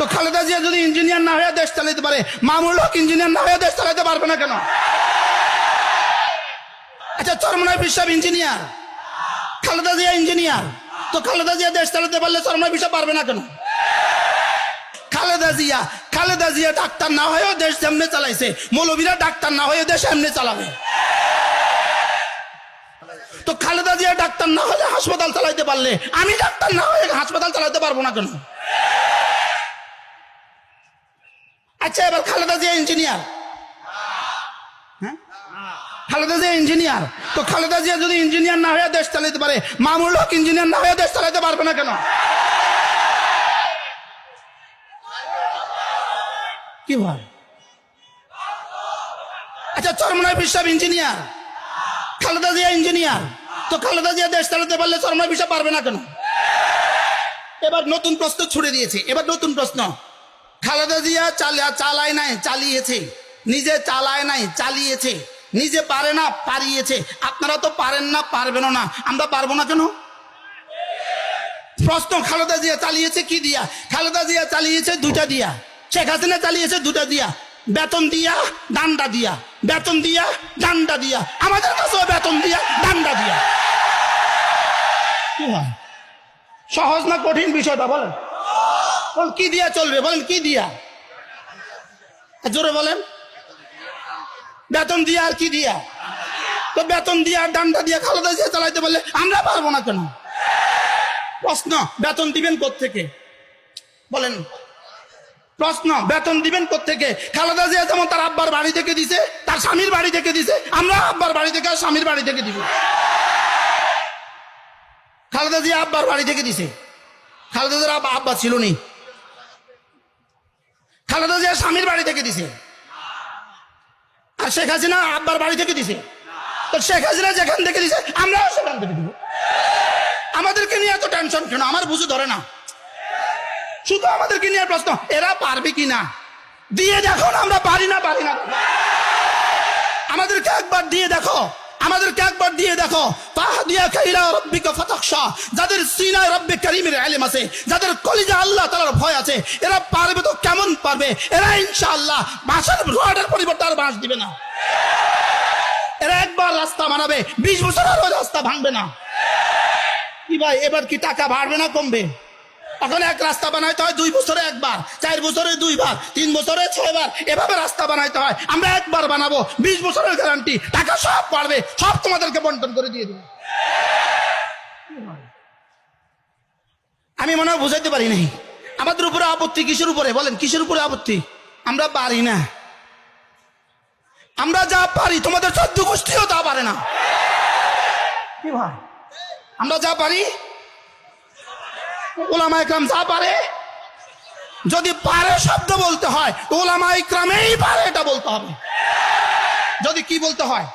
তো খালেদা জিয়া যদি ইঞ্জিনিয়ার না হয়ে দেশ চালাতে পারে, মামুনুল হক ইঞ্জিনিয়ার না হয়ে দেশ চালাতে পারবে না কেন? আচ্ছা, চরমনাই বিশ্বাস ইঞ্জিনিয়ার, খালেদা জিয়া ইঞ্জিনিয়ার, তো খালেদা জিয়া দেশ চালাতে পারলে চরমনাই বিশ্বাস পারবে না কেন? খালেদা জিয়া ডাক্তার না হয়েও দেশ এমনি চালাইছে, মৌলবীরা ডাক্তার না হয়ে দেশ এমনি চালাবে। তো খালেদা জিয়া ডাক্তার না হলে হাসপাতাল চালাইতে পারলে আমি ডাক্তার না হয়ে হাসপাতাল চালাতে পারবো না কেন? আচ্ছা, এবার খালেদা জিয়া ইঞ্জিনিয়ার, হ্যাঁ খালেদা জিয়া ইঞ্জিনিয়ার, তো খালেদা জিয়া যদি ইঞ্জিনিয়ার না হয়ে দেশ চালাতে পারে, মামুনুল হক ইঞ্জিনিয়ার না হয়ে দেশ চালাতে পারবে না কেন? কি হয়? আচ্ছা, চরমনাই বিশ্বাস ইঞ্জিনিয়ার, খালেদা জিয়া ইঞ্জিনিয়ার, তো খালেদা জিয়া দেশ চালাতে পারলে চরমনাই বিশ্বাস পারবে না কেন? এবার নতুন প্রশ্ন ছুড়ে দিয়েছে, এবার নতুন প্রশ্ন। খালেদা জিয়া চালায় নাই, চালিয়েছে, নিজে চালায় নাই, চালিয়েছে, নিজে পারে না, পারিয়েছে। আপনারা তো পারেন না, পারবেন না, আমরা পারবো না কেন? প্রশ্ন, খালেদা জিয়া চালিয়েছে কি দিয়া? খালেদা জিয়া চালিয়েছে দুটা দিয়া, শেখ হাসিনা চালিয়েছে দুটা দিয়া, বেতন দিয়া, ডান্ডা দিয়া, বেতন দিয়া, ডান্ডা দিয়া। আমাদের কাছেও বেতন দিয়া, ডান্ডা দিয়া। কি হয়? সহজ না কঠিন বিষয়টা বলেন? কি দিয়া চলবে বলেন? কি দিয়া? জোরে বলেন। বেতন দিয়া আর কি দিয়া? তো বেতন দিয়া, ডান্ডা দিয়া খালেদা জিয়া চালাইতে বললে আমরা পারবো না কেন? প্রশ্ন, বেতন দিবেন কোত্থেকে বলেন? প্রশ্ন, বেতন দিবেন কোত্থেকে? খালেদা জিয়া যেমন তার আব্বার বাড়ি থেকে দিছে, তার স্বামীর বাড়ি থেকে দিছে, আমরা আব্বার বাড়ি থেকে আর স্বামীর বাড়ি থেকে দিব। খালেদা জিয়া আব্বার বাড়ি থেকে দিছে, খালেদা জিয়ার আব্বা ছিল নি, খালেদা জিয়া স্বামীর বাড়ি থেকে দিছে, আর শেখ হাসিনা আব্বার বাড়ি থেকে দিছে। তো শেখ হাসিনা যেখান থেকে দিছে আমরাও সেখান থেকে দিব। আমাদেরকে নিয়ে এত টেনশন কেন? আমার বুঝে ধরে না, শুধু আমাদেরকে নিয়ে প্রশ্ন, এরা পারবে কিনা? দিয়ে দেখো না, আমরা পারি না, পারি না। আমাদেরকে একবার দিয়ে দেখো, আমাদেরকে একবার দিয়ে দেখো। যাদের সিনায় রব্বে কারীমের ইলম আছে, যাদের কলিজা আল্লাহ তাআলার ভয় আছে, এরা পারবে তো কেমন পারবে? এরা ইনশাআল্লাহ বাঁশের রডের পরিবর্তে আর বাঁশ দিবে না। এরা একবার রাস্তা বানাবে, 20 বছর আর রাস্তা ভাঙবে না। কি ভাই, এবার কি টাকা বাড়বে না কমবে? এখন এক রাস্তা বানাইতে হয় 2 বছরে একবার, 4 বছরে 2 বার, 3 বছরে 6 বার, এভাবে রাস্তা বানাইতে হয়। আমরা একবার বানাবো, 20 বছরের গ্যারান্টি, টাকা সব পারবে, সব তোমাদেরকে বন্টন করে দিয়ে দেবো। আমি মনে হয় বুঝাইতে পারি নাই। আমাদের উপরে আপত্তি কিসের উপরে বলেন? কিসের উপরে আপত্তি? আমরা পারি না। আমরা যা পারি তোমাদের 14 গোষ্ঠীও তা পারে না। কি ভাই, আমরা যা পারি উলামা ইকরাম যা পারে, যদি পারে শব্দ বলতে হয় উলামা ইকরামেই পারে এটা বলতে হবে। যদি কি বলতে হয়?